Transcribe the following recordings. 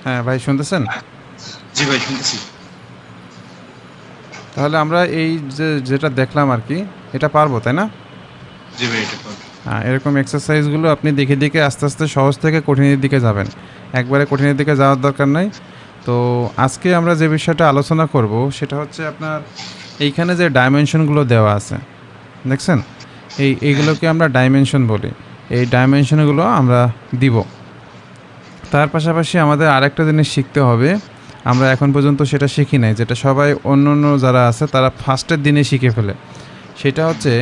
হ্যাঁ ভাই, শুনতেছেন? জি ভাই শুনতেছি। তাহলে আমরা এই যেটা দেখলাম আর কি, এটা পারবো তাই না? জি ভাই এটা পারবো। হ্যাঁ, এরকম এক্সারসাইজগুলো আপনি দেখে দেখে আস্তে আস্তে সহজ থেকে কঠিনের দিকে যাবেন। একবারে কঠিনের দিকে যাওয়ার দরকার নাই। তো আজকে আমরা যে বিষয়টা আলোচনা করব সেটা হচ্ছে আপনার এইখানে যে ডাইমেনশনগুলো দেওয়া আছে, দেখছেন? হ্যাঁ এইগুলোকে আমরা ডাইমেনশন বলি। এই ডাইমেনশনগুলো আমরা দিব। তার পাশাপাশি আমাদের আরেকটা জিনিস শিখতে হবে। আমরা এখন পর্যন্ত সেটা শিখি নাই, যেটা সবাই অন্য যারা আছে তারা ফার্স্টের দিনে শিখে ফেলে। সেটা হচ্ছে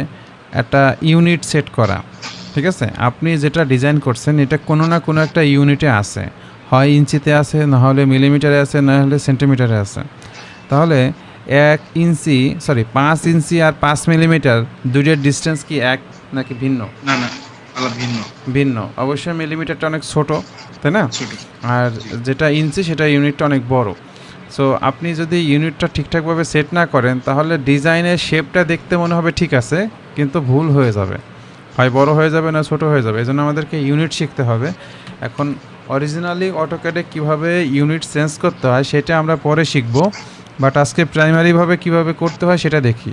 একটা ইউনিট সেট করা। ঠিক আছে? আপনি যেটা ডিজাইন করছেন এটা কোনো না কোনো একটা ইউনিটে আছে। হয় ইঞ্চিতে আছে, না হলে মিলিমিটারে আছে, না হলে সেন্টিমিটারে আছে। তাহলে ৫ ইঞ্চি আর ৫ মিলিমিটার দুইটার ডিস্টেন্স কি এক নাকি ভিন্ন? না না, আলাদা ভিন্ন। ভিন্ন। অবশ্যই মিলিমিটারটা অনেক ছোট, তাই না? ছোট। আর জি যেটা ইঞ্চি সেটা ইউনিটটা অনেক বড়। সো আপনি যদি ইউনিটটা ঠিকঠাকভাবে সেট না করেন তাহলে ডিজাইনের শেপটা দেখতে মনে হবে ঠিক আছে, কিন্তু ভুল হয়ে যাবে। হয় বড় হয়ে যাবে না ছোট হয়ে যাবে। এজন্য আমাদেরকে ইউনিট শিখতে হবে। এখন অরিজিনালি অটোক্যাডে কীভাবে ইউনিট চেঞ্জ করতে হয় সেটা আমরা পরে শিখব। বাট আজকে প্রাইমারিভাবে কীভাবে করতে হয় সেটা দেখি।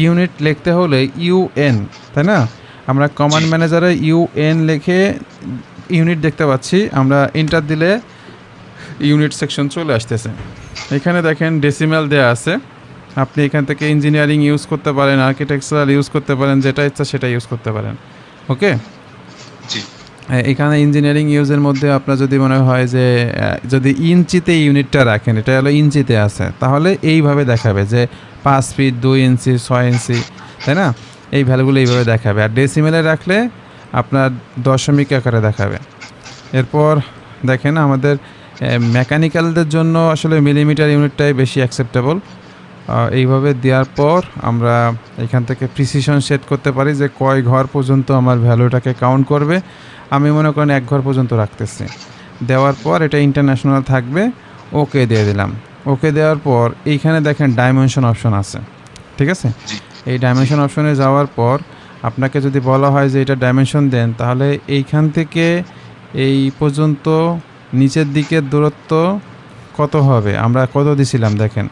ইউনিট লিখতে হলে ইউএন, তাই না? আমরা জি কমান্ড ম্যানেজারে ইউএন লিখে ইউনিট দেখতে পাচ্ছি। আমরা এন্টার দিলে ইউনিট সেকশন চলে আসতেছে। এখানে দেখেন ডেসিমেল দেয়া আছে। আপনি এখান থেকে ইঞ্জিনিয়ারিং ইউজ করতে পারেন, আর্কিটেকচারাল ইউজ করতে পারেন, যেটা ইচ্ছা সেটা ইউজ করতে পারেন। ওকে? জি এখানে ইঞ্জিনিয়ারিং ইউজের মধ্যে আপনার যদি মনে হয় যে যদি ইঞ্চিতে ইউনিটটা রাখেন, এটা হলো ইঞ্চিতে আছে, তাহলে এইভাবে দেখাবে যে ৫ ফিট ২ ইঞ্চি ৬ ইঞ্চি, তাই না? এই ভ্যালুগুলো জি এইভাবে দেখাবে। আর ডেসিমেলে রাখলে আপনার দশমিক আকারে দেখাবে। এরপর দেখেন আমাদের মেকানিক্যালদের জন্য আসলে মিলিমিটার ইউনিটটাই বেশি অ্যাকসেপ্টেবল। এইভাবে দেওয়ার পর আমরা এখান থেকে প্রিসিশন সেট করতে পারি যে কয় ঘর পর্যন্ত আমার ভ্যালুটাকে কাউন্ট করবে। আমি মনে করেন ১ ঘর পর্যন্ত রাখতেছি। দেওয়ার পর এটা ইন্টারন্যাশনাল থাকবে। ওকে দিয়ে দিলাম। ওকে দেওয়ার পর এইখানে দেখেন ডাইমেনশন অপশন আছে। ঠিক আছে? জি এই জি ডাইমেনশন অপশনে যাওয়ার পর আপনাকে যদি বলা হয় যে এটা ডাইমেনশন দেন, তাহলে এইখান থেকে এই পর্যন্ত নিচের দিকের দূরত্ব কত হবে? আমরা কত দিছিলাম দেখেন,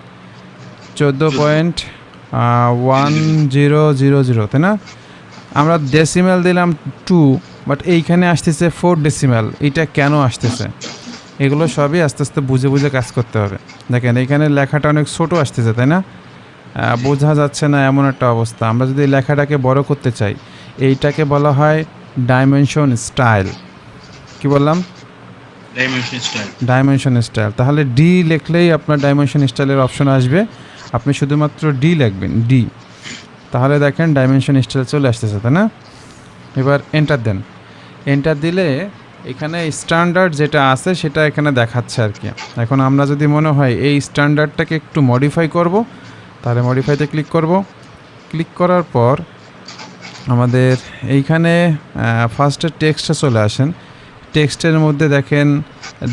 14.1000, তাই না? আমরা ডেসিমেল দিলাম 2, বাট এইখানে আসতেছে 4 ডেসিমেল। এইটা কেন আসতেছে? এগুলো সবই আস্তে আস্তে বুঝে বুঝে কাজ করতে হবে। দেখেন এইখানে লেখাটা অনেক ছোট আসতেছে, তাই না? বোঝা যাচ্ছে না এমন একটা অবস্থা। আমরা যদি লেখাটাকে বড় করতে চাই, এইটাকে বলা হয় ডাইমেনশন স্টাইল। কি বললাম? Dimension style. Dimension style. তাহলে ডি লিখলেই আপনার ডাইমেনশন স্টাইলের অপশন আসবে। আপনি শুধুমাত্র ডি লিখবেন, ডি। তাহলে দেখেন ডাইমেনশন স্টাইল চলে আসতেছে, তাই না? এবার এন্টার দেন। এন্টার দিলে এখানে স্ট্যান্ডার্ড যেটা আছে সেটা এখানে দেখাচ্ছে আর কি। এখন আমরা যদি মনে হয় এই স্ট্যান্ডার্ডটাকে একটু মডিফাই করব, তাহলে মডিফাইতে ক্লিক করব। ক্লিক করার পর আমাদের এইখানে ফার্স্টে টেক্সটে চলে আসেন। টেক্সটের মধ্যে দেখেন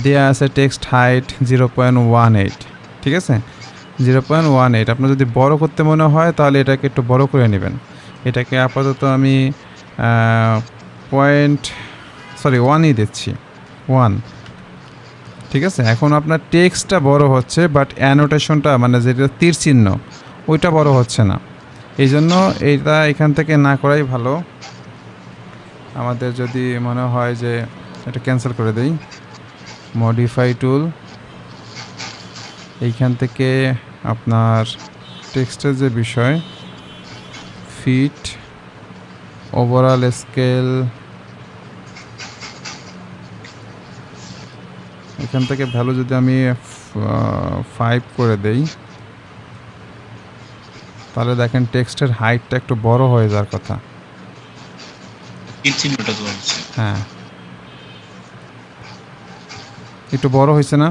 দেয়া আছে টেক্সট হাইট 0.18, ঠিক আছে? 0.18। আপনার যদি বড় করতে মনে হয় তাহলে এটাকে একটু বড় করে নেবেন। এটাকে আপাতত আমি 1ই দিচ্ছি, 1। ঠিক আছে? এখন আপনার টেক্সটটা বড় হচ্ছে, বাট অ্যানোটেশনটা মানে যেটা তীর চিহ্ন ওইটা বড় হচ্ছে না। এই জন্য এইটা এখান থেকে না করাই ভালো। আমাদের যদি মনে হয় যে এটা ক্যান্সেল করে দেই, মডিফাই টুল, এইখান থেকে আপনার টেক্সটের যে বিষয় ফিট, ওভারঅল স্কেল, এখান থেকে ভ্যালু যদি আমি 5 করে দেই, তাহলে দেখেন টেক্সটের হাইটটা একটু বড় হয়ে যাওয়ার কথা। তীর চিহ্নটা দেওয়া হচ্ছে। হ্যাঁ, একটু বড় হয়েছে না?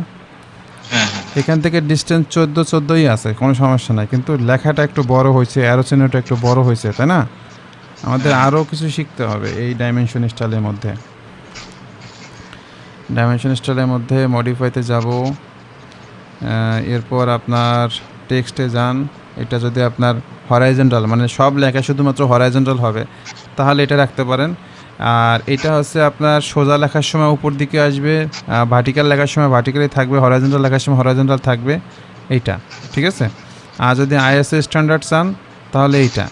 হ্যাঁ হ্যাঁ এখান থেকে ডিস্টেন্স 14ই আছে, কোনো সমস্যা নাই, কিন্তু লেখাটা একটু বড় হয়েছে, অ্যারো চিহ্নটা একটু বড় হয়েছে, তাই না? আমাদের হ্যাঁ আরও কিছু শিখতে হবে এই ডাইমেনশন স্টাইলের মধ্যে। ডাইমেনশন স্টাইলের মধ্যে মডিফাইতে যাব। এরপর আপনার টেক্সটে যান। এটা যদি আপনার হরাইজন্টাল মানে সব লেখা শুধুমাত্র হরাইজন্টাল হবে তাহলে এটা রাখতে পারেন। আর এটা হচ্ছে আপনার সোজা লেখার সময় উপর দিকে আসবে, ভার্টিক্যাল লেখার সময় ভার্টিক্যালি থাকবে, হরাইজন্টাল লেখার সময় হরাইজন্টাল থাকবে, এইটা ঠিক আছে। আর যদি আইএসও স্ট্যান্ডার্ড চান তাহলে এইটা।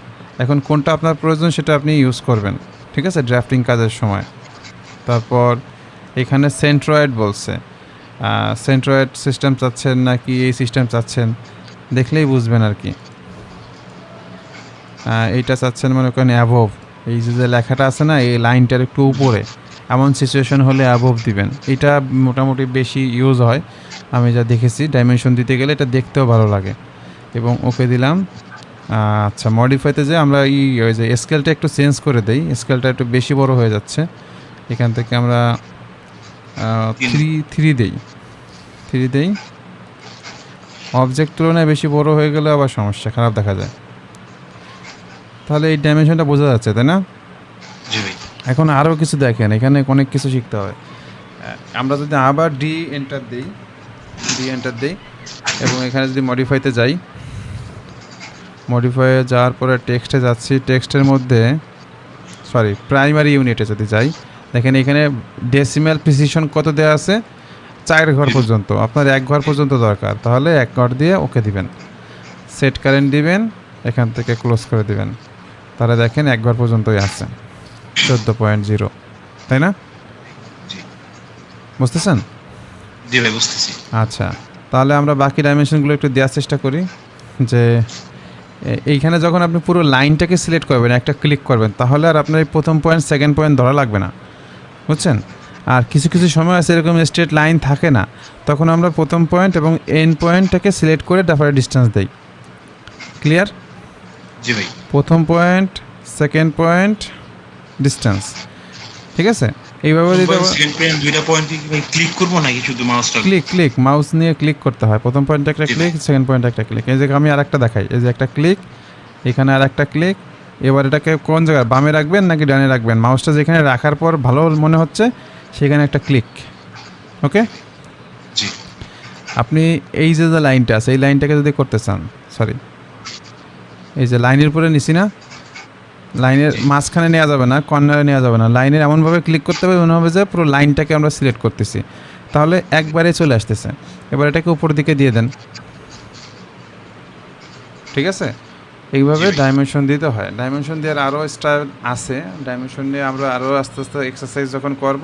এখন কোনটা আপনার প্রয়োজন সেটা আপনি ইউজ করবেন, ঠিক আছে, ড্রাফটিং কাজের সময়। তারপর এখানে সেন্ট্রয়েড বলছে, সেন্ট্রয়েড সিস্টেম চাচ্ছেন নাকি এই সিস্টেম চাচ্ছেন দেখলেই বুঝবেন আর কি। এইটা চাচ্ছেন মনে করেন অ্যাভোভ, এই যে লেখাটা আছে না এই লাইনটার একটু উপরে, এমন সিচুয়েশন হলে অ্যাভোভ দিবেন। এটা মোটামুটি বেশি ইউজ হয় আমি যা দেখেছি, ডাইমেনশন দিতে গেলে এটা দেখতেও ভালো লাগে। এবং ওকে দিলাম। আচ্ছা, মডিফাইতে যে আমরা ওই যে স্কেলটা একটু চেঞ্জ করে দেই, স্কেলটা একটু বেশি বড় হয়ে যাচ্ছে, এখান থেকে আমরা 3 দেই। অবজেক্ট তুলনায় বেশি বড় হয়ে গেলে আবার সমস্যা, খারাপ দেখা যায়। তাহলে এই ডাইমেনশনটা বোঝা যাচ্ছে, তাই না? জি ভাই। এখন আরও কিছু দেখেন, এখানে অনেক কিছু শিখতে হবে। আমরা যদি আবার ডি এন্টার দিই এবং এখানে যদি মডিফাইতে যাই, মডিফাইয়ে যাওয়ার পরে টেক্সটে যাচ্ছি, টেক্সটের মধ্যে প্রাইমারি ইউনিটে যদি যাই, দেখেন এখানে ডেসিমেল প্রিসিশন কত দেওয়া আছে, 4 ঘর পর্যন্ত। আপনার 1 ঘর পর্যন্ত দরকার, তাহলে 1 ঘর দিয়ে ওকে দিবেন, সেট কারেন্ট দিবেন, এখান থেকে ক্লোজ করে দিবেন। তাহলে দেখেন 1 ঘর পর্যন্তই আছে 14.0, তাই না? জি বুঝতেছেন? জি ভাই বুঝতেছি। আচ্ছা, তাহলে আমরা বাকি ডাইমেনশনগুলো একটু দেওয়ার চেষ্টা করি। যে এইখানে যখন আপনি পুরো লাইনটাকে সিলেক্ট করবেন, একটা ক্লিক করবেন, তাহলে আর আপনার এই প্রথম পয়েন্ট সেকেন্ড পয়েন্ট ধরা লাগবে না, বুঝছেন? আর কিছু কিছু সময় আছে এরকম স্ট্রেট লাইন থাকে না, তখন আমরা প্রথম পয়েন্ট এবং এন্ড পয়েন্টটাকে সিলেক্ট করে তারপরে ডিস্টেন্স দেই। ক্লিয়ার? জি ভাই। প্রথম পয়েন্ট, সেকেন্ড পয়েন্ট, ডিস্টেন্স, ঠিক আছে? এইভাবে দিতে সেকেন্ড পয়েন্ট দুইটা পয়েন্ট কি ভাই ক্লিক করব নাকি শুধু মাউসটা? ক্লিক মাউস নিয়ে ক্লিক করতে হয়। প্রথম পয়েন্টে একটা ক্লিক, সেকেন্ড পয়েন্টে একটা ক্লিক। এই যে আমি আরেকটা দেখাই, এই যে একটা ক্লিক, এখানে আরেকটা ক্লিক। এবার এটাকে কোন জায়গায়, বামে রাখবেন নাকি ডানে রাখবেন, মাউসটা যেখানে রাখার পর ভালো মনে হচ্ছে সেখানে একটা ক্লিক। ওকে, জি। আপনি এই যে লাইনটা আছে এই লাইনটাকে যদি করতে চান, এই যে লাইনের উপরে নিছি না, লাইনের মাঝখানে নেওয়া যাবে না, কর্নারে নেওয়া যাবে না, লাইনের এমনভাবে ক্লিক করতে হবে মনে হবে যে পুরো লাইনটাকে আমরা সিলেক্ট করতেছি, তাহলে একবারে চলে আসতেছে। এবার এটাকে উপর দিকে দিয়ে দেন, ঠিক আছে? এইভাবে ডাইমেনশন দিতে হয়। ডাইমেনশন দেওয়ার আরও স্টাইল আছে, ডাইমেনশন নিয়ে আমরা আরও আস্তে আস্তে এক্সারসাইজ যখন করব,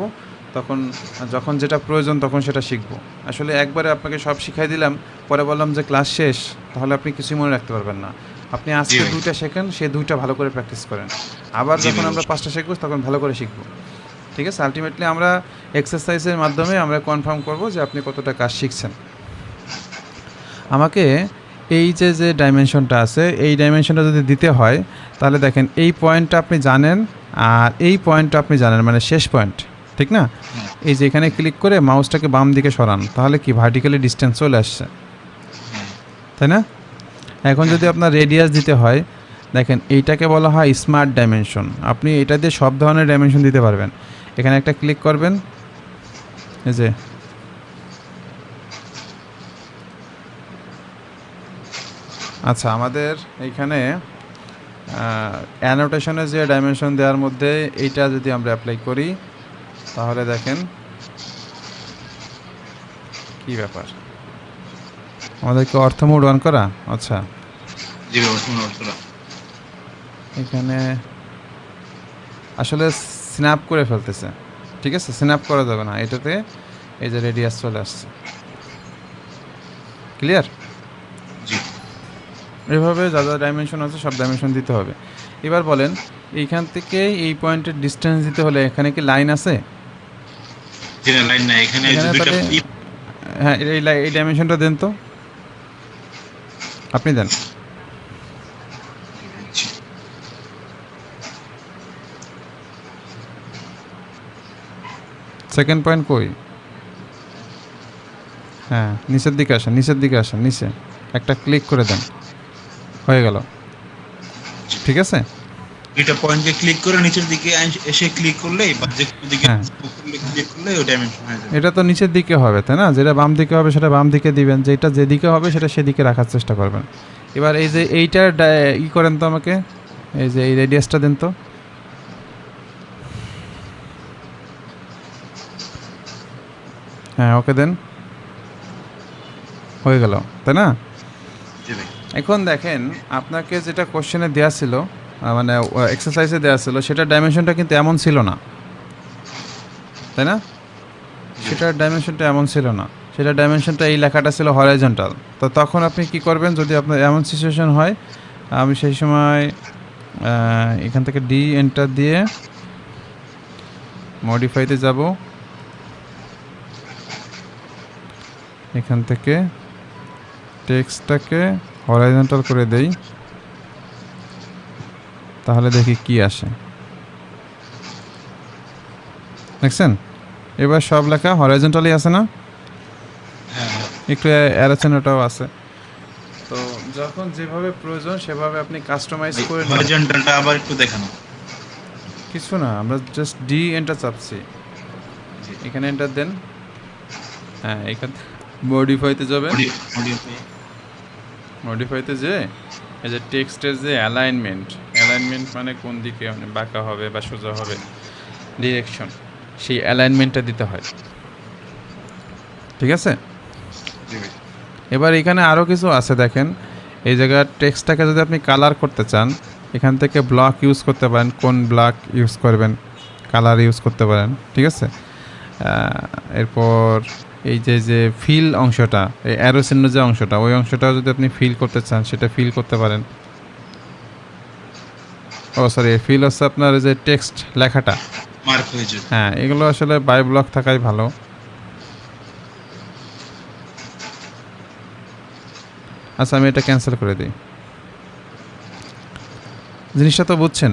যখন যেটা প্রয়োজন তখন সেটা শিখব। আসলে একবারে আপনাকে সব শিখাই দিলাম, পরে বললাম যে ক্লাস শেষ, তাহলে আপনি কিছুই মনে রাখতে পারবেন না। আপনি আজকে 2টা শেখেন, সে 2টা ভালো করে প্র্যাকটিস করেন, আবার যখন আমরা 5টা শিখব তখন ভালো করে শিখব, ঠিক আছে? আলটিমেটলি আমরা এক্সারসাইজের মাধ্যমে আমরা কনফার্ম করব যে আপনি কতটা কাজ শিখছেন। আমাকে এই যে ডাইমেনশনটা আছে এই ডাইমেনশনটা যদি দিতে হয়, তাহলে দেখেন এই পয়েন্টটা আপনি জানেন আর এই পয়েন্টটা আপনি জানেন, মানে শেষ পয়েন্ট, ঠিক না? এই যে এখানে ক্লিক করে মাউসটাকে বাম দিকে সরান, তাহলে কি ভার্টিক্যালি ডিস্টেন্স চলে আসছে, তাই না? এখন যদি আপনার রেডিয়াস দিতে হয়, দেখেন এইটাকে বলা হয় স্মার্ট ডাইমেনশন। আপনি এটা দিয়ে সব ধরনের ডাইমেনশন দিতে পারবেন। এখানে একটা ক্লিক করবেন, এই যে আচ্ছা, আমাদের এইখানে অ্যানোটেশনে যে ডাইমেনশন দেওয়ার মধ্যে এইটা যদি আমরা অ্যাপ্লাই করি, তাহলে দেখেন কি ব্যাপার, আমাদেরকে অর্থ মোড অন করা। আচ্ছা, এখানে আসলে স্ন্যাপ করে ফেলতেছে, ঠিক আছে? স্ন্যাপ করা যাবে না এটাতে, এই যে রেডিয়াস চলে আসছে। ক্লিয়ার? এভাবে যা যা ডাইমেনশন আছে সব ডাইমেনশন দিতে হবে। এবার বলেন, এইখান থেকে এই পয়েন্টের ডিস্টেন্স দিতে হলে এখানে কি লাইন আছে? হ্যাঁ, এই ডাইমেনশনটা দেন তো, আপনি দেন। সেকেন্ড পয়েন্ট কই? হ্যাঁ, নিচের দিকে আসেন, নিচে একটা ক্লিক করে দেন, হয়ে গেল, ঠিক আছে? এটা পয়েন্টে ক্লিক করে নিচের দিকে এসে ক্লিক করলে ওই ডাইমেনশন হয়ে যাবে। এটা তো নিচের দিকে হবে, তাই না? যেটা বাম দিকে হবে সেটা বাম দিকে দিবেন, যেটা যেদিকে হবে সেটা সেদিকে রাখার চেষ্টা করবেন। এবার এই যে এইটার করেন তো আমাকে, এই যে এই রেডিয়াসটা দেন তো, হ্যাঁ ওকে দেন, হয়ে গেল, তাই না? জি ভাই। এখন দেখেন আপনাকে যেটা কোশ্চেনে দেওয়া ছিল, মানে এক্সারসাইজে দেওয়া ছিল, সেটার ডাইমেনশনটা কিন্তু এমন ছিল না, তাই না? সেটার ডাইমেনশনটা এমন ছিল না, সেটার ডাইমেনশনটা এই লেখাটা ছিল হরাইজন্টাল। তো তখন আপনি কি করবেন যদি আপনার এমন সিচুয়েশন হয়? আমি সেই সময় এখান থেকে ডি এন্টার দিয়ে মডিফাইতে যাব, এখান থেকে টেক্সটটাকে হরাইজন্টাল করে দেই, তাহলে দেখি কি আসে। দেখছেন এবার সব লেখা হরাইজন্টালি আছে না? হ্যাঁ হ্যাঁ। একটু অ্যারোচেনাটাও আছে। তো যখন যেভাবে প্রয়োজন সেভাবে আপনি কাস্টমাইজ করে নিন। হরিজন্টালটা আবার একটু দেখানো। কিছু না, আমরা জাস্ট ডি এন্টার চাপছি, জি। এখানে এন্টার দেন। হ্যাঁ এখান মডিফাইতে যাবেন, মডিফাইতে যে এই যে টেক্সটের যে অ্যালাইনমেন্ট, অ্যালাইনমেন্ট মানে কোন দিকে মানে বাঁকা হবে বা সোজা হবে, ডিরেকশন, সেই অ্যালাইনমেন্টটা দিতে হয়, ঠিক আছে? জি ভাই। এবার এখানে আরও কিছু আছে দেখেন, এই জায়গার টেক্সটটাকে যদি আপনি কালার করতে চান, এখান থেকে ব্লক ইউজ করতে পারেন, কোন ব্লক ইউজ করবেন, কালার ইউজ করতে পারেন, ঠিক আছে? এরপর এই যে ফিল অংশটা, এই অ্যারো চিহ্ন যে অংশটা, ওই অংশটা যদি আপনি ফিল করতে চান সেটা ফিল করতে পারেন। ও সরি, ফিল হচ্ছে আপনার যে টেক্সট লেখাটা, মার্ক হয়েছে। হ্যাঁ এগুলো আসলে বাই ব্লক থাকাই ভালো। আচ্ছা আমি এটা ক্যান্সেল করে দিই। জিনিসটা তো বুঝছেন?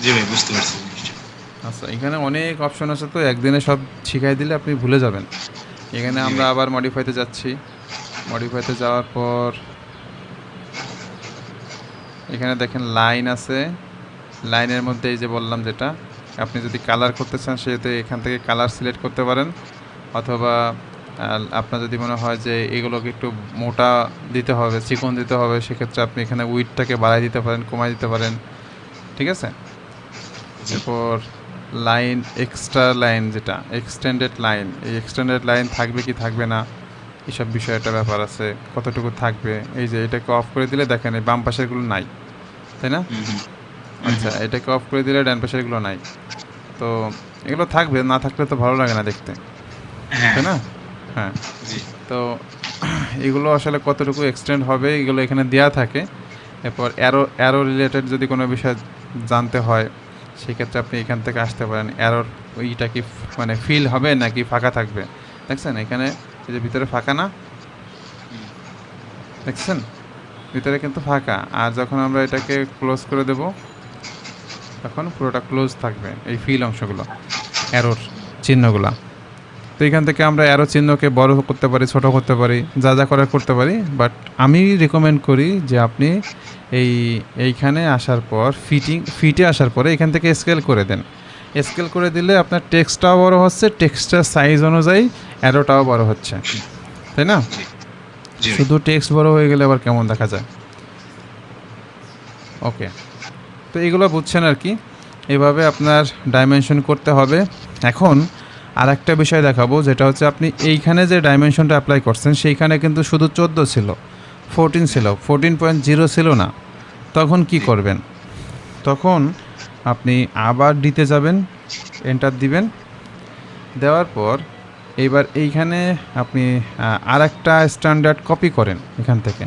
জি ভাই বুঝতে পারছি জিনিসটা। আচ্ছা এখানে অনেক অপশন আছে, তো একদিনে সব শিখাই দিলে আপনি ভুলে যাবেন। এখানে আমরা আবার মডিফাইতে যাচ্ছি, মডিফাইতে যাওয়ার পর এখানে দেখেন লাইন আছে, লাইনের মধ্যে এই যে বললাম যেটা, আপনি যদি কালার করতে চান সেহেতু এখান থেকে কালার সিলেক্ট করতে পারেন, অথবা আপনার যদি মনে হয় যে এগুলোকে একটু মোটা দিতে হবে, চিকন দিতে হবে, সেক্ষেত্রে আপনি এখানে উইডটাকে বাড়াই দিতে পারেন, কমাই দিতে পারেন, ঠিক আছে? এরপর লাইন, এক্সট্রা লাইন যেটা এক্সটেন্ডেড লাইন, এই এক্সটেন্ডেড লাইন থাকবে কি থাকবে না এসব বিষয়ে একটা ব্যাপার আছে, কতটুকু থাকবে। এই যে এটাকে অফ করে দিলে দেখেন এই বাম পাশেরগুলো নাই, তাই না? আচ্ছা এটাকে অফ করে দিলে ডান পাশেরগুলো নাই, তো এগুলো থাকবে, না থাকলে তো ভালো লাগে না দেখতে, তাই না? হ্যাঁ, জি। তো এগুলো আসলে কতটুকু এক্সটেন্ড হবে এগুলো এখানে দেওয়া থাকে। এরপর অ্যারো রিলেটেড যদি কোনো বিষয় জানতে হয় সেক্ষেত্রে আপনি এখান থেকে আসতে পারেন, অ্যারোর ওইটা কি মানে ফিল হবে নাকি ফাঁকা থাকবে। দেখছেন এখানে এই যে ভিতরে ফাঁকা না, দেখছেন ভিতরে কিন্তু ফাঁকা, আর যখন আমরা এটাকে ক্লোজ করে দেব তখন পুরোটা ক্লোজ থাকবে, এই ফিল অংশগুলো, অ্যারোর চিহ্নগুলো। তো এখান থেকে আমরা অ্যারো চিহ্নকে বড় করতে পারি, ছোট করতে পারি, যা যা করার করতে পারি, বাট আমি রিকমেন্ড করি যে আপনি এইখানে আসার পর ফিটে আসার পরে এখান থেকে স্কেল করে দেন। স্কেল করে দিলে আপনার টেক্সটটাও বড় হচ্ছে, টেক্সটের সাইজ অনুযায়ী অ্যারোটাও বড় হচ্ছে, তাই না? জি ভাই। শুধু টেক্সট বড় হয়ে গেলে আবার কেমন দেখা যায়। ওকে, তো এগুলো বুঝছেন আর কি, এভাবে আপনার ডাইমেনশন করতে হবে। এখন আর একটা বিষয় দেখাবো, যেটা হচ্ছে আপনি এইখানে যে ডাইমেনশনটা অ্যাপ্লাই করছেন সেইখানে কিন্তু শুধু 14 ছিল, 14 ছিল, 14.0 ছিল না। তখন কি করবেন? তখন আপনি আবার ডিতে যাবেন, এন্টার দিবেন, দেওয়ার পর এইবার এইখানে আপনি আর একটা স্ট্যান্ডার্ড কপি করেন এখান থেকে,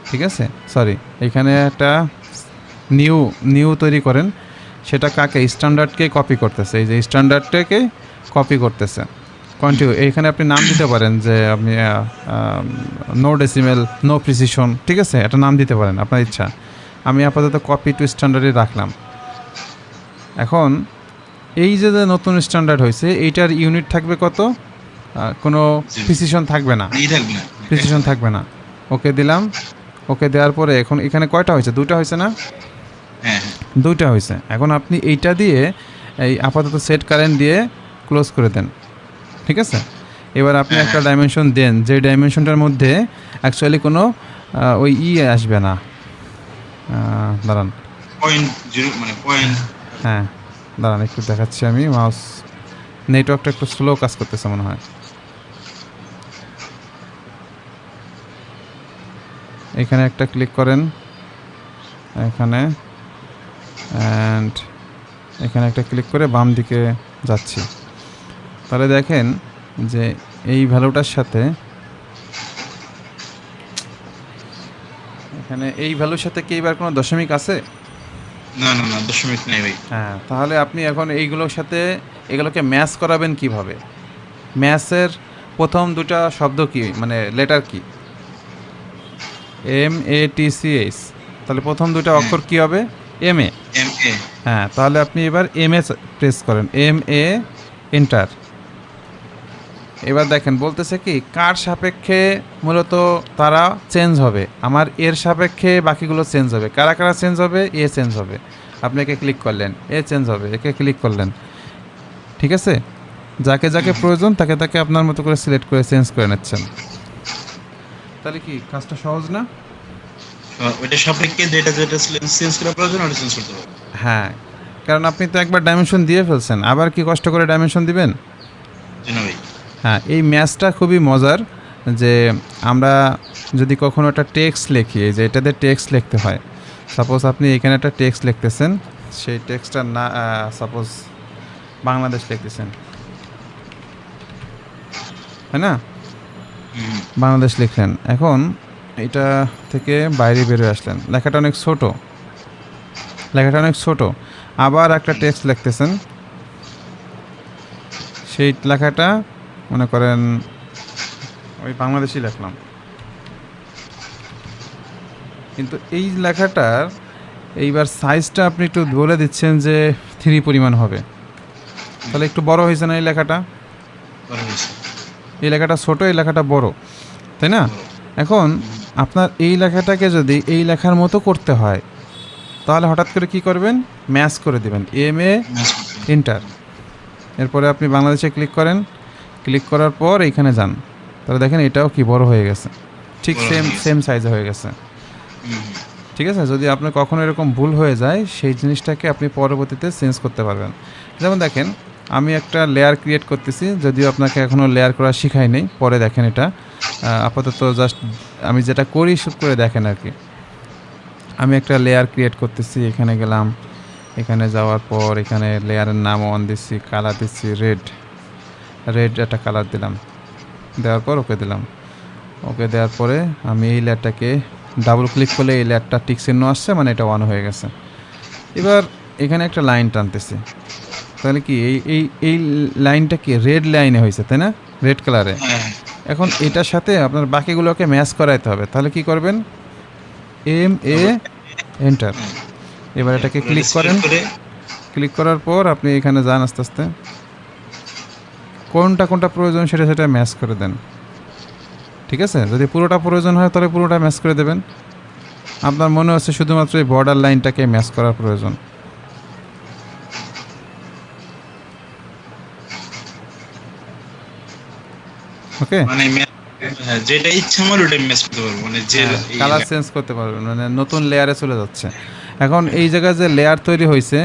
ঠিক আছে? সরি, এখানে একটা নিউ তৈরি করেন, সেটা কাকে? স্ট্যান্ডার্ডকে কপি করতেছে, এই যে স্ট্যান্ডার্ডটাকে কপি করতেছে। কন্টিনিউ, এইখানে আপনি নাম দিতে পারেন যে আপনি নো ডেসিমেল, নো প্রিসিশন, ঠিক আছে? এটা নাম দিতে পারেন আপনার ইচ্ছা। আমি আপাতত কপি টু স্ট্যান্ডার্ডে রাখলাম। এখন এই যে নতুন স্ট্যান্ডার্ড হয়েছে এইটার ইউনিট থাকবে কত? কোনো প্রিসিশন থাকবে না, থাকবে না, প্রিসিশন থাকবে না। ওকে দিলাম, ওকে দেওয়ার পরে এখন এখানে কয়টা হয়েছে? 2টা হয়েছে না? হ্যাঁ 2টা হয়েছে। এখন আপনি এইটা দিয়ে এই আপাতত সেট কারেন্ট দিয়ে ক্লোজ করে দেন, ঠিক আছে? এবার আপনি একটা ডাইমেনশন দেন, যে ডাইমেনশনটার মধ্যে অ্যাকচুয়ালি কোনো ওই আসবে না। দাঁড়ান, পয়েন্ট জিরো মানে পয়েন্ট। হ্যাঁ দাঁড়ান একটু দেখাচ্ছি আমি। মাউস নেটওয়ার্কটা একটু স্লো কাজ করতেছে মনে হয়। এখানে একটা ক্লিক করেন, এখানে অ্যান্ড এখানে একটা ক্লিক করে বাম দিকে যাচ্ছি। তাহলে দেখেন যে এই ভ্যালুটার সাথে এখানে এই ভ্যালুর সাথে কি এবার কোনো দশমিক আছে? না না না, দশমিক নেই ভাই। হ্যাঁ, তাহলে আপনি এখন এইগুলোর সাথে এগুলোকে ম্যাচ করাবেন কিভাবে? ম্যাচের প্রথম দুটা শব্দ কি, মানে লেটার কি? MATCH। তাহলে প্রথম দুটো অক্ষর কি হবে? MA। M A. হ্যাঁ, তাহলে আপনি এবার MA প্রেস করেন, MA এন্টার। এবার দেখেন বলতেছে কি কার সাপেক্ষে মূলত তারা চেঞ্জ হবে, আমার এর সাপেক্ষে বাকিগুলো চেঞ্জ হবে। কারা কারা চেঞ্জ হবে? এ চেঞ্জ হবে, আপনি একে ক্লিক করলেন, এ চেঞ্জ হবে, একে ক্লিক করলেন। ঠিক আছে, যাকে যাকে প্রয়োজন তাকে তাকে আপনার মতো করে সিলেক্ট করে চেঞ্জ করে নিচ্ছেন। তাহলে কি কাজটা সহজ না? ওইটা সাপেক্ষে যেটা যেটা চেঞ্জ করা প্রয়োজন ওটা চেঞ্জ করতে পারবো। হ্যাঁ, কারণ আপনি তো একবার ডাইমেনশন দিয়ে ফেলছেন, আবার কি কষ্ট করে ডাইমেনশন দিবেন? জি না ভাই। হ্যাঁ, এই ম্যাচটা খুবই মজার। যে আমরা যদি কখনো একটা টেক্সট লিখি, এই যে এটাতে টেক্সট লিখতে হয়, সাপোজ আপনি এখানে একটা টেক্সট লিখতেছেন, সেই টেক্সটটা না সাপোজ বাংলাদেশ লিখতেছেন, তাই না? হুম, বাংলাদেশ লিখলেন, এখন এটা থেকে বাইরে বেরোয় আসলেন, লেখাটা অনেক ছোট, লেখাটা অনেক ছোট। আবার একটা টেক্সট লিখতেছেন, সেই লেখাটা মনে করেন ওই বাংলাদেশি লিখলাম, কিন্তু এই লেখাটার এইবার সাইজটা আপনি একটু বলে দিচ্ছেন যে 3 পরিমাণ হবে, তাহলে একটু বড় হয়েছে না এই লেখাটা? বড় হয়েছে। এই লেখাটা ছোট, এই লেখাটা বড়, তাই না? বড়। এখন আপনার এই লেখাটাকে যদি এই লেখার মতো করতে হয়, তাহলে হঠাৎ করে কি করবেন? ম্যাচ করে দেবেন, MA ম্যাচ করতে হবে। এন্টার। এরপরে আপনি বাংলাদেশে ক্লিক করেন, ক্লিক করার পর এইখানে যান, তাহলে দেখেন এটাও কি বড় হয়ে গেছে, ঠিক বড় সেম হয়ে গেছে। সেম সাইজে হয়ে গেছে। হুম, ঠিক আছে, যদি আপনার কখনো এরকম ভুল হয়ে যায়, সেই জিনিসটাকে আপনি পরবর্তীতে চেঞ্জ করতে পারবেন। যেমন দেখেন আমি একটা লেয়ার ক্রিয়েট করতেছি, যদিও আপনাকে এখনও লেয়ার করা শিখাই নেই, পরে দেখেন এটা। আপাতত জাস্ট আমি যেটা করি শুট করে দেখেন আর কি। আমি একটা লেয়ার ক্রিয়েট করতেছি, এখানে গেলাম, এখানে যাওয়ার পর এখানে লেয়ারের নাম অন দিচ্ছি, কালার দিচ্ছি রেড, রেড একটা কালার দিলাম, দেওয়ার পর ওকে দিলাম। ওকে দেওয়ার পরে আমি এই লেয়ারটাকে ডাবল ক্লিক করলে এই লেয়ারটা টিক চিহ্ন আসছে, মানে এটা অন হয়ে গেছে। এবার এখানে একটা লাইন টানতেছি, তাহলে কি এই এই এই লাইনটা কি রেড লাইনে হয়েছে, তাই না? রেড কালারে। হ্যাঁ, এখন এটার সাথে আপনার বাকিগুলোকে ম্যাচ করাইতে হবে, তাহলে কি করবেন? MA enter. এবার এটাকে ক্লিক করেন, করে ক্লিক করার পর আপনি এখানে যান, আস্তে আস্তে কোনটা কোনটা প্রয়োজন সেটা সেটা ম্যাচ করে দেন। ঠিক আছে, যদি পুরোটা প্রয়োজন হয় তাহলে পুরোটা ম্যাচ করে দেবেন। আপনার মনে হচ্ছে শুধুমাত্র এই বর্ডার লাইনটাকে ম্যাচ করার প্রয়োজন। ওকে, মানে হ্যাঁ, যেটা ইচ্ছা আমার ওটা ম্যাচ করতে পারবো, মানে যে কালার চেঞ্জ করতে পারবেন, মানে নতুন লেয়ারে চলে যাচ্ছে। এখন এই জায়গায় যে লেয়ার তৈরি হয়েছে,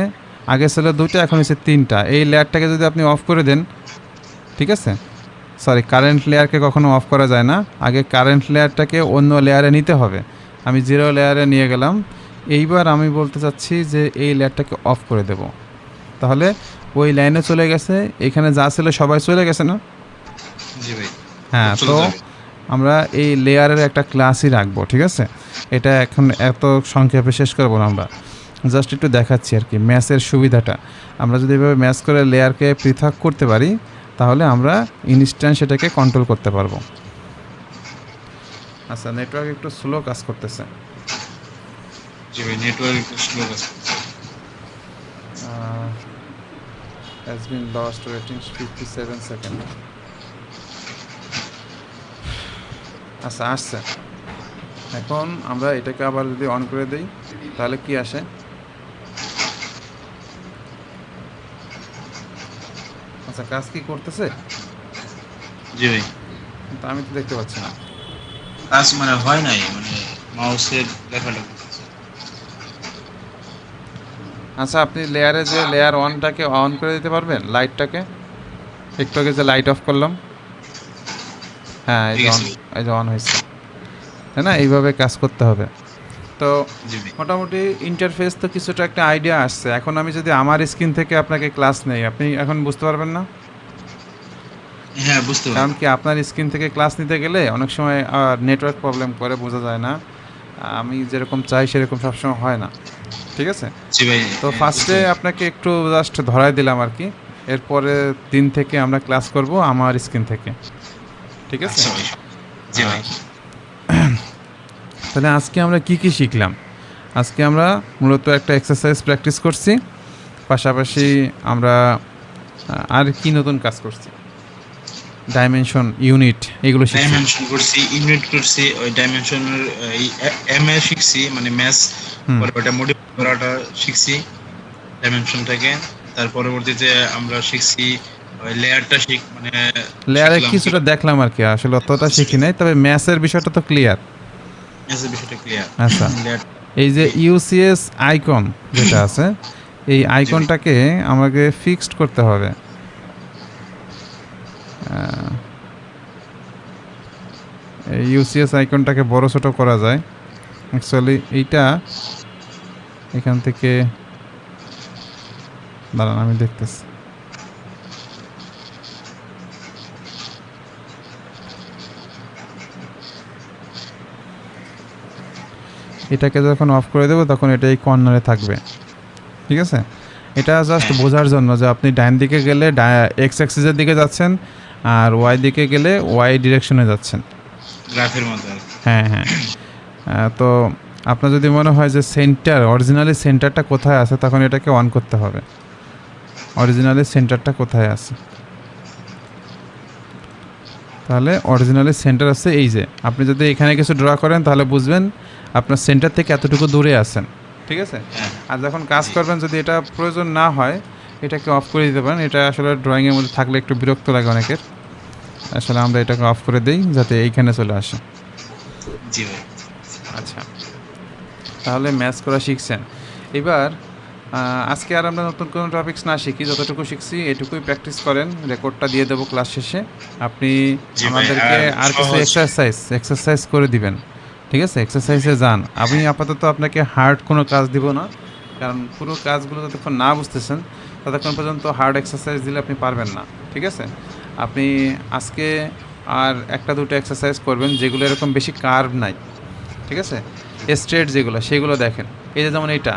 আগে ছিল 2টা, এখন হয়েছে 3টা। এই লেয়ারটাকে যদি আপনি অফ করে দেন, ঠিক আছে, সরি, কারেন্ট লেয়ারকে কখনো অফ করা যায় না, আগে কারেন্ট লেয়ারটাকে অন্য লেয়ারে নিতে হবে। আমি 0 লেয়ারে নিয়ে গেলাম, এইবার আমি বলতে চাচ্ছি যে এই লেয়ারটাকে অফ করে দেব, তাহলে ওই লাইনে চলে গেছে, এখানে যা ছিল সবাই চলে গেছে না? জি ভাই। হ্যাঁ, চলে তো যাবে। আমরা এই লেয়ারের একটা ক্লাসই রাখবো, ঠিক আছে? এটা এখন এত সংক্ষেপে শেষ করবো না, আমরা জাস্ট একটু দেখাচ্ছি আর কি ম্যাচের সুবিধাটা। আমরা যদি এভাবে ম্যাচ করে লেয়ারকে পৃথক করতে পারি, তাহলে আমরা ইনস্ট্যান্ট সেটাকে কন্ট্রোল করতে পারবো। আচ্ছা, নেটওয়ার্ক একটু স্লো কাজ করতেছে। জি ভাই, নেটওয়ার্ক একটু স্লো আছে। has been lost waiting 57 second. আচ্ছা, আসছে। এখন আমরা এটাকে আবার যদি অন করে দিই, তাহলে কি আসে? আচ্ছা, কাজ কি করতেছে? জি ভাই, কিন্তু আমি তো দেখতে পাচ্ছি না। কাজ মানে হয় নাই, মানে মাউসের লেখাটা করতেছে। আচ্ছা, আপনি লেয়ারে যে লেয়ার ওয়ানটাকে অন করে দিতে পারবেন, লাইটটাকে একটু আগে যে লাইট অফ করলাম, হ্যাঁ এই ঠিক যে আছে। অন, এই যে অন হয়েছে। তাই না? এইভাবে কাজ করতে হবে। তো জি ভাই। মোটামুটি ইন্টারফেস তো কিছুটা একটা আইডিয়া আসছে। এখন আমি যদি আমার স্ক্রিন থেকে আপনাকে ক্লাস নেই, আপনি এখন বুঝতে পারবেন না? হ্যাঁ, বুঝতে কারণ পারবো। কি আপনার স্ক্রিন থেকে ক্লাস নিতে গেলে অনেক সময় নেটওয়ার্ক প্রবলেম করে, বোঝা যায় না। আমি যেরকম চাই সেরকম সবসময় হয় না। ঠিক আছে? জি ভাই, তো বুঝতে ফার্স্টে পারছি। আপনাকে একটু জাস্ট ধরায় দিলাম আর কি। এরপরে দিন থেকে আমরা ক্লাস করব আমার স্ক্রিন থেকে। ঠিক আছে? আচ্ছা ভাই। জি ভাই। আর তাহলে আজকে আমরা কি কি শিখলাম? আজকে আমরা মূলত একটা এক্সারসাইজ প্র্যাকটিস করছি। পাশাপাশি আমরা আর কি নতুন কাজ করছি? ডাইমেনশন, ইউনিট এগুলো শিখছি। ডাইমেনশন করছি, ইউনিট করছি, ওই ডাইমেনশনের এই এমএ শিখছি, মানে ম্যাথ। হুম। পরে ওটা মডিফাই করাটা শিখছি ডাইমেনশনটাকে। তার পরবর্তীতে আমরা শিখছি ওই লেয়ারটা মানে লেয়ারে শিখলাম কি কিছুটা দেখলাম আর কি, আসলে অতটা শিখি নাই, তবে ম্যাথের বিষয়টা তো ক্লিয়ার। ম্যাথের বিষয়টা ক্লিয়ার। আচ্ছা, লেয়ার। এই যে ইউসিএস আইকন যেটা আছে, এই আইকনটাকে আমাকে ফিক্সড করতে হবে। এই ইউসিএস আইকনটাকে বড় ছোট করা যায়। অ্যাকচুয়ালি এইটা এখান থেকে দাঁড়ান, আমি দেখতেছি। এটাকে যখন অফ করে দেবো তখন এটা এই কর্নারে থাকবে। ঠিক আছে? এটা জাস্ট বোঝার জন্য যে আপনি ডান দিকে গেলে এক্স অ্যাক্সিসের দিকে যাচ্ছেন, আর ওয়াই দিকে গেলে ওয়াই ডিরেকশনে যাচ্ছেন। গ্রাফের মতো। হ্যাঁ, হ্যাঁ। তো আপনার যদি মনে হয় যে অরিজিনালি সেন্টারটা কোথায় আছে, তখন এটাকে অন করতে হবে। অরিজিনালি সেন্টারটা কোথায় আছে? তাহলে অরিজিনালি সেন্টার আছে এই যে। আপনি যদি এখানে কিছু ড্র করেন তাহলে বুঝবেন আপনার সেন্টার থেকে এতটুকু দূরে আছেন। ঠিক আছে? আর যখন কাজ করবেন, যদি এটা প্রয়োজন না হয়, এটাকে অফ করে দিতে পারেন। এটা আসলে ড্রয়িংয়ের মধ্যে থাকলে একটু বিরক্ত লাগে অনেকের। আসলে আমরা এটাকে অফ করে দিই যাতে এইখানে চলে আসে। জি ভাই। আচ্ছা, তাহলে ম্যাথ করা শিখছেন। এবার আজকে আর আমরা নতুন কোনো টপিকস না শিখি, যতটুকু শিখছি এটুকুই প্র্যাকটিস করেন। রেকর্ডটা দিয়ে দেবো ক্লাস শেষে। আপনি জি ভাই, আমাদেরকে আর কিছু সহজ। এক্সারসাইজ করে দিবেন। ঠিক আছে? এক্সারসাইজে যান। আমি আপাতত আপনাকে হার্ড কোনো কাজ দিব না, কারণ পুরো কাজগুলো যতক্ষণ না বুঝতেছেন ততক্ষণ পর্যন্ত হার্ড এক্সারসাইজ দিলে আপনি পারবেন না। ঠিক আছে? আপনি আজকে আর একটা দুটো এক্সারসাইজ করবেন যেগুলো এরকম বেশি কার্ভ নাই। ঠিক আছে? স্ট্রেট যেগুলো সেগুলো দেখেন। এই যে যেমন এইটা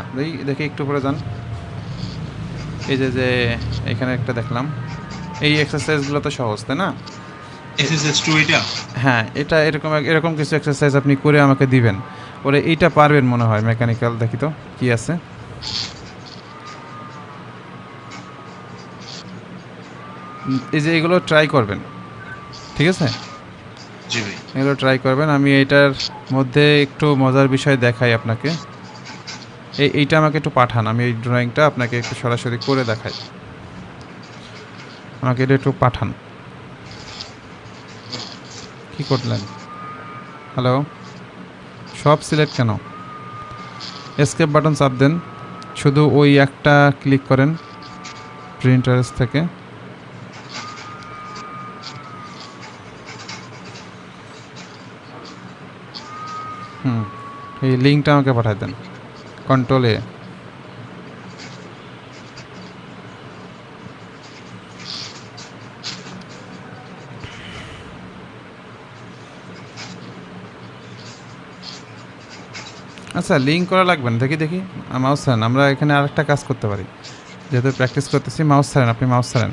দেখে একটু পরে যান। এই যে এখানে একটা দেখলাম, এই এক্সারসাইজগুলো তো সহজ, তাই না? এক্সারসাইজ 2 এটা। হ্যাঁ, এটা এরকম কিছু এক্সারসাইজ আপনি করে আমাকে দিবেন। ওরে এইটা পারবেন মনে হয়, মেকানিক্যাল দেখি তো কি আছে। এই যে এগুলো ট্রাই করবেন। ঠিক আছে? জি ভাই। এগুলো ট্রাই করবেন। আমি এইটার মধ্যে একটু মজার বিষয় দেখাই আপনাকে। এইটা আমাকে একটু পাঠান, আমি এই ড্রয়িংটা আপনাকে একটু সরাসরি করে দেখাই। আমাকে এটা একটু পাঠান। কি করলেন? হ্যালো? সব সিলেক্ট কেন? এসকেপ বাটন চাপ দেন, শুধু ওই একটা ক্লিক করেন প্রিন্টারেস থেকে। এই লিঙ্কটা আমাকে পাঠাই দেন, কন্ট্রোল এ। আচ্ছা, লিঙ্ক করা লাগবে না। দেখি মাউস ছাড়েন, আমরা এখানে আরেকটা কাজ করতে পারি। যেহেতু প্র্যাকটিস করতেছি, মাউস ছাড়েন, আপনি মাউস ছাড়েন।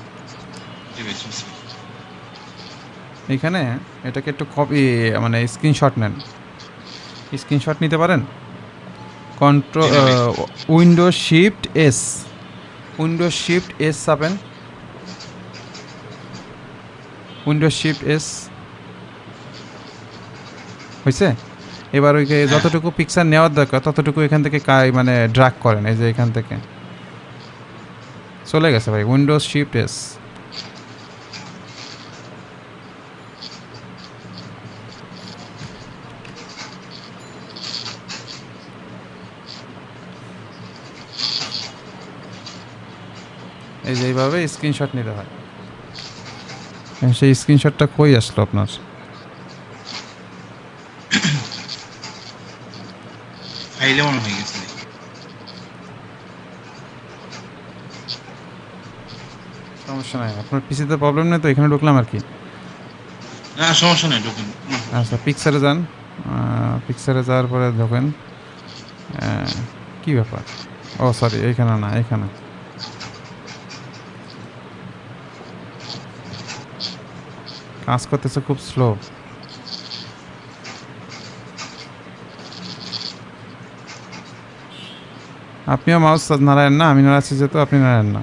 জি ভাই, শুনছি। এখানে এটাকে একটু কপি, মানে স্ক্রিনশট নেন। স্ক্রিনশট নিতে পারেন? Control Windows shift S, Windows shift S চাপেন। উইন্ডোজ শিফট এস হয়েছে? এবার ওই যতটুকু পিকচার নেওয়ার দরকার ততটুকু এখান থেকে মানে ড্রাগ করেন। এই যে এখান থেকে চলে গেছে ভাই, উইন্ডোজ শিফট এস। এই যে এইভাবে স্ক্রিনশট নিতে হয়। সেই স্ক্রিনশটটা কই আসলো আপনার? খাইলে মনে হয়ে গেছে। সমস্যা নাই, আপনার পিসিতে প্রবলেম নেই তো, এখানে ঢুকলাম আর কি। না সমস্যা নেই, ঢুকুন। আচ্ছা পিকচারে যান, পিকচারে যাওয়ার পরে ঢোকেন। কি ব্যাপার, ও সরি এইখানে না, এখানে কাজ করতেছে খুব স্লো। আপনিও মাউস নাড়ায়েন না, আমি নাড়াচ্ছি যেহেতু আপনি নাড়ায়েন না।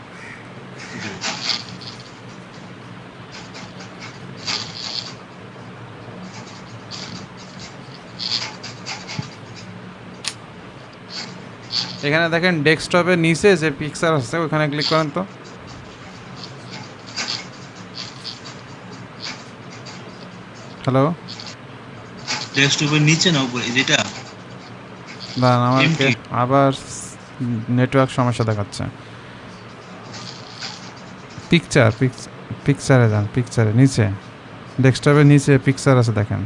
এখানে দেখেন ডেস্কটপের নিচে যে পিকচার আছে ওখানে ক্লিক করেন তো। হ্যালো, ডেস্কটপের নিচে না উপরে যেটা? দাঁড়ান আমাকে empty। আবার নেটওয়ার্ক সমস্যা দেখাচ্ছে। পিকচারে যান, পিকচারে নিচে, ডেস্কটপের নিচে পিকচার আছে দেখেন।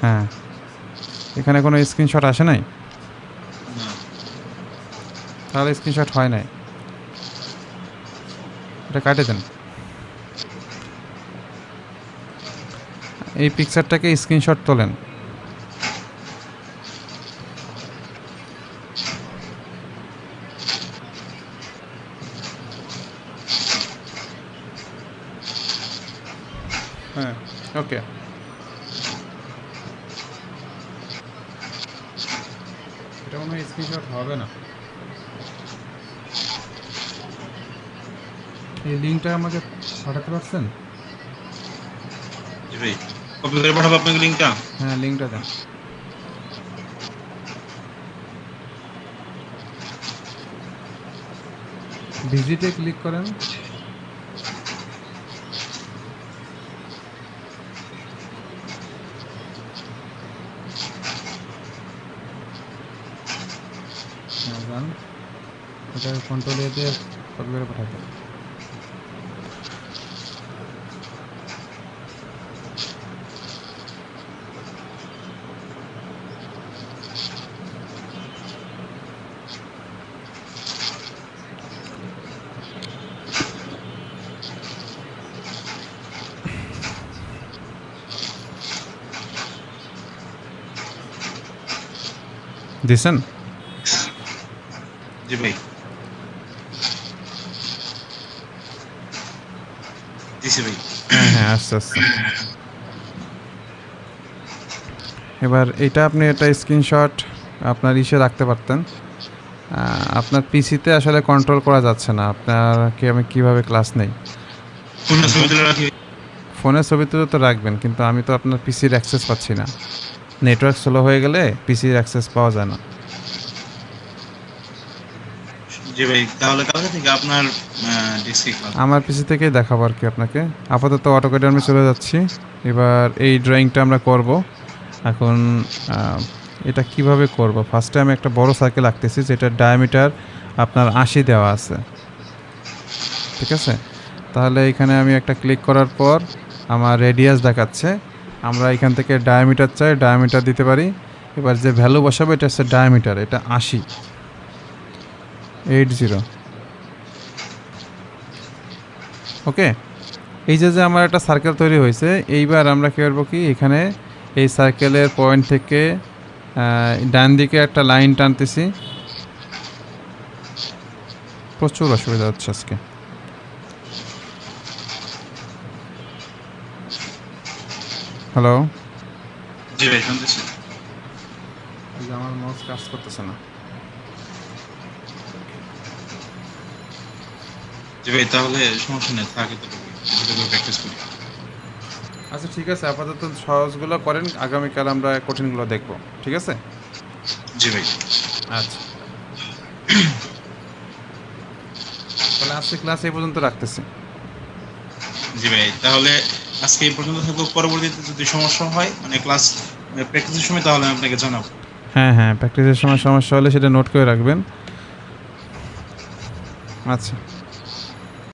হ্যাঁ, এখানে কোনো স্ক্রিনশট আসে নাই, না, তাহলে স্ক্রিনশট হয় নাই, এটা কাটে দেন। এই পিকচারটাকে স্ক্রিনশট তোলেন। হ্যাঁ ওকে, এটা মনে হয় স্ক্রিনশট হবে না। এই লিঙ্কটা আমাকে পাঠাতে পারছেন? জি ভাই, কপি করে পাঠাবো আপনাকে লিঙ্কটা। হ্যাঁ লিঙ্কটা দেন। ভিজিটে ক্লিক করেন। হ্যাঁ যান, এটা কন্ট্রোল এ দিয়ে কপি করে পাঠাতে। দিছেন? জি ভাই, দিছি ভাই। হ্যাঁ হ্যাঁ আস্তে আস্তে। এবার এটা আপনি একটা স্ক্রিনশট আপনার ইসে রাখতে পারতেন। আপনার পিসিতে আসলে কন্ট্রোল করা যাচ্ছে না, আপনাকে আমি কিভাবে ক্লাস নেই। কোন ছবি তুলে রাখি? ফোনের ছবি তুলে তো রাখবেন, কিন্তু আমি তো আপনার পিসির অ্যাক্সেস পাচ্ছি না। নেটওয়ার্ক স্লো হয়ে গেলে পিসির অ্যাক্সেস পাওয়া যায় না। জি ভাই, তাহলে কালকে থেকে আপনার ডিসি ক্লাস। আমার পিসি থেকেই দেখাবো আর কি আপনাকে। আপাতত অটোক্যাডে আমি চলে যাচ্ছি। এবার এই ড্রয়িংটা আমরা করব। এখন এটা কিভাবে করব, ফার্স্টে আমি একটা বড় সার্কেল আঁকতেছি যেটার ডায়ামিটার আপনার 80 দেওয়া আছে, ঠিক আছে? তাহলে এখানে আমি একটা ক্লিক করার পর আমার রেডিয়াস দেখাচ্ছে। আমরা এখান থেকে ডায়ামিটার চাই, ডায়ামিটার দিতে পারি। এবার যে ভ্যালু বসাবো এটা হচ্ছে ডায়ামিটার, এটা 80, ওকে। এই যে যে আমার একটা সার্কেল তৈরি হয়েছে, এইবার আমরা কী করবো কি, এখানে এই সার্কেলের পয়েন্ট থেকে ডান দিকে একটা লাইন টানতেছি। প্রচুর অসুবিধা হচ্ছে আজকে। হ্যালো, জি ভাই, শুনতেছি। আমার মাউস কাজ করতেছে না। জি ভাই, তাহলে সমস্যা নেই, থাকে তো প্র্যাকটিস করি। আচ্ছা ঠিক আছে, আপাতত সহজগুলো করেন, আগামীকাল আমরা কঠিনগুলো দেখব, ঠিক আছে? জি ভাই। আচ্ছা, তাহলে আজকে ক্লাস এই পর্যন্ত রাখতেছি। জি ভাই, তাহলে আজকে এই পর্যন্ত থাকবো। পরবর্তীতে যদি সমস্যা হয় মানে ক্লাস প্র্যাকটিসের সময়, তাহলে আমি আপনাকে জানাবো। হ্যাঁ হ্যাঁ, প্র্যাকটিসের সময় সমস্যা হলে সেটা নোট করে রাখবেন। আচ্ছা।